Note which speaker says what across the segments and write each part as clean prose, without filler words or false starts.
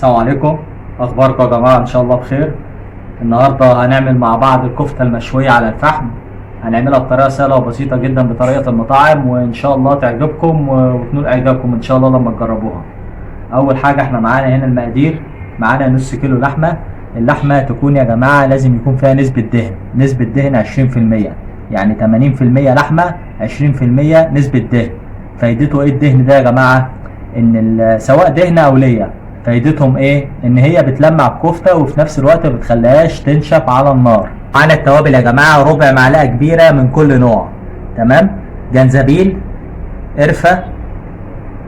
Speaker 1: السلام عليكم. اخباركم يا جماعه؟ ان شاء الله بخير. النهارده هنعمل مع بعض الكفته المشويه على الفحم. هنعملها بطريقه سهله وبسيطه جدا بطريقه المطاعم، وان شاء الله تعجبكم وتنول اعجابكم ان شاء الله لما تجربوها. اول حاجه احنا معانا هنا المقادير. معانا نص كيلو لحمه. اللحمه تكون يا جماعه لازم يكون فيها نسبه دهن 20%، يعني 80% لحمه 20% نسبه دهن. فايدته ايه الدهن ده يا جماعه؟ ان سواء دهن او ليا، فايدتهم ايه؟ ان هي بتلمع الكفته وفي نفس الوقت ما بتخليهاش تنشف على النار. معانا التوابل يا جماعه ربع معلقه كبيره من كل نوع. تمام؟ جنزبيل، قرفه،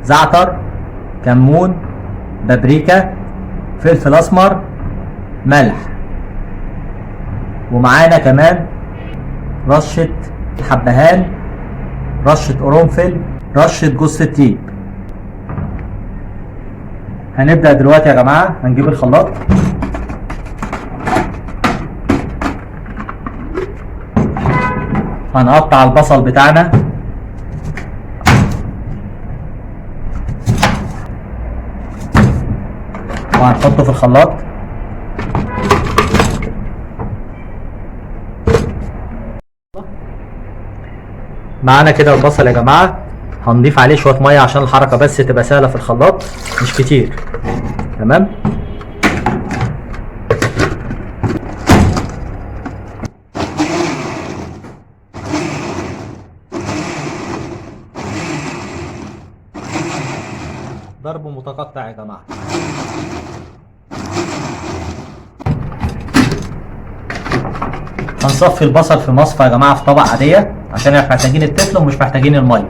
Speaker 1: زعتر، كمون، بابريكا، فلفل اسمر، ملح. ومعانا كمان رشه حبهان، رشه قرنفل، رشه جوز الطيب. هنبدأ دلوقتي يا جماعة. هنجيب الخلاط، هنقطع البصل بتاعنا، وهنحطه في الخلاط. معانا كده البصل يا جماعة. هنضيف عليه شوية مية عشان الحركة بس تبقى سهلة في الخلاط، مش كتير. تمام؟ ضرب متقطع يا جماعة. هنصفي البصل في مصفى يا جماعة في طبق عادية، عشان احنا محتاجين التفل ومش محتاجين المية.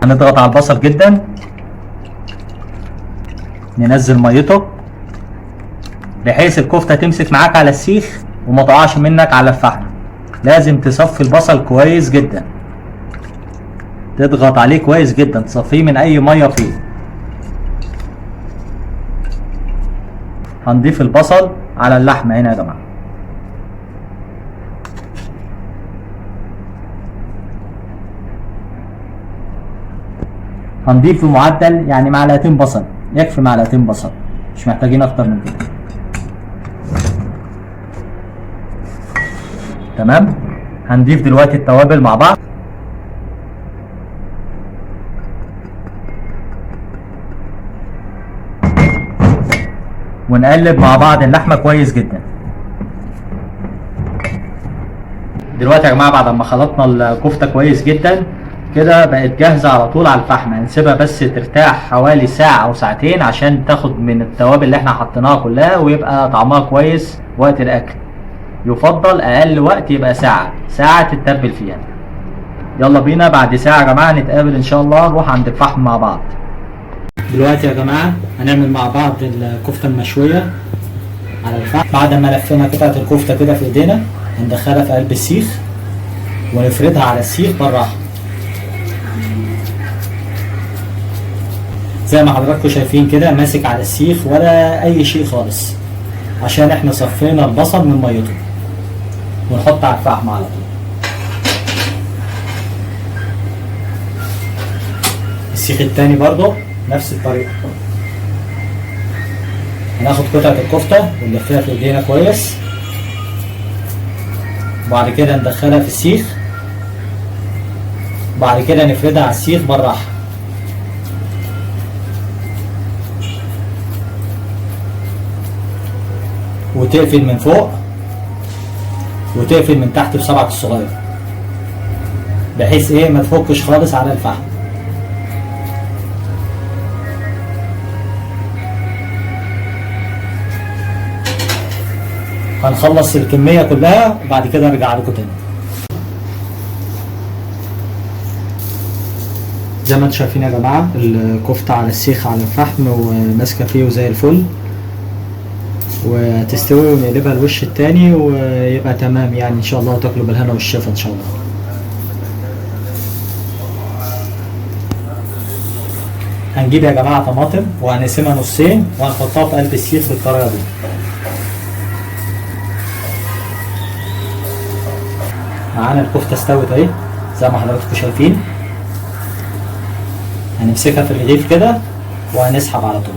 Speaker 1: هنضغط على البصل جدا، ننزل ميته بحيث الكفته تمسك معاك على السيخ وما تقعش منك على الفحم. لازم تصفي البصل كويس جدا، تضغط عليه كويس جدا، تصفيه من اي ميه فيه. هنضيف البصل على اللحمه هنا يا جماعه. هنضيف بمعدل يعني معلقتين بصل، يكفي معلقتين بصل، مش محتاجين اكتر من كده. تمام؟ هنضيف دلوقتي التوابل مع بعض. ونقلب مع بعض اللحمه كويس جدا. دلوقتي يا جماعه بعد ما خلطنا الكفته كويس جدا كده بقت جاهزة على طول على الفحم. هنسيبها بس ترتاح حوالي ساعة أو ساعتين عشان تاخد من التوابل اللي احنا حطيناها كلها ويبقى طعمها كويس وقت الأكل. يفضل أقل وقت يبقى ساعة تتبل فيها. يلا بينا بعد ساعة يا جماعة نتقابل إن شاء الله، نروح عند الفحم مع بعض. دلوقتي يا جماعة هنعمل مع بعض الكفتة المشوية على الفحم. بعد ما لفينا قطعة الكفتة كده في إيدينا هندخلها في قلب السيخ ونفردها على السيخ بالراحة زي ما حضراتكم شايفين كده، ماسك على السيخ ولا اي شيء خالص، عشان احنا صفينا البصل من ميته. ونحط على الفحم على طول. السيخ التاني برضه نفس الطريقه. هناخد قطعه الكفته ونلفها في ايدينا كويس، وبعد كده ندخلها في السيخ، وبعد كده نفردها على السيخ بالراحه. وتقفل من فوق وتقفل من تحت بصبعك الصغير، بحيث ايه ما تفكش خالص على الفحم. هنخلص الكمية كلها وبعد كده ارجع لكم تاني. زي ما انتم شايفين يا جماعة الكفتة على السيخ على الفحم وماسكة فيه وزي الفل، وتستوي ونقلبها الوش التاني ويبقى تمام يعني ان شاء الله، وتاكلوا بالهنا والشفا ان شاء الله. هنجيب يا جماعه طماطم وهنقسمها نصين وهنحطها في قلب السيخ بالطريقه دي. معانا الكفتة استوت اهي زي ما حضراتكم شايفين. هنمسكها في الرغيف كده وهنسحب على طول.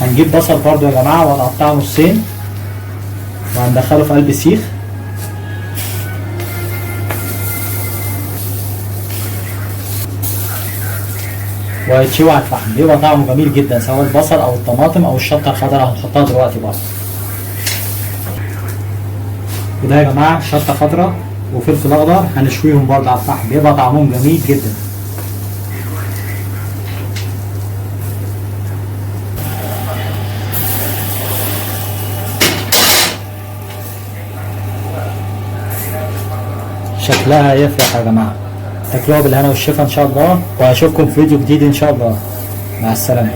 Speaker 1: هنجيب بصل برضو يا جماعة وهنقطعه نصين وهندخله في قلب السيخ. وهيتشوي على الفحم، بيبقى طعمه جميل جدا سواء البصل او الطماطم او الشطة الخضراء هنحطها دلوقتي برضه. وده يا جماعة شطة خضراء وفلفل اخضر هنشويهم برضه على الفحم، بيبقى طعمهم جميل جدا. شكلها يفرح يا جماعة. تاكلوها بالهنا والشفا ان شاء الله، وهشوفكم في فيديو جديد ان شاء الله. مع السلامة.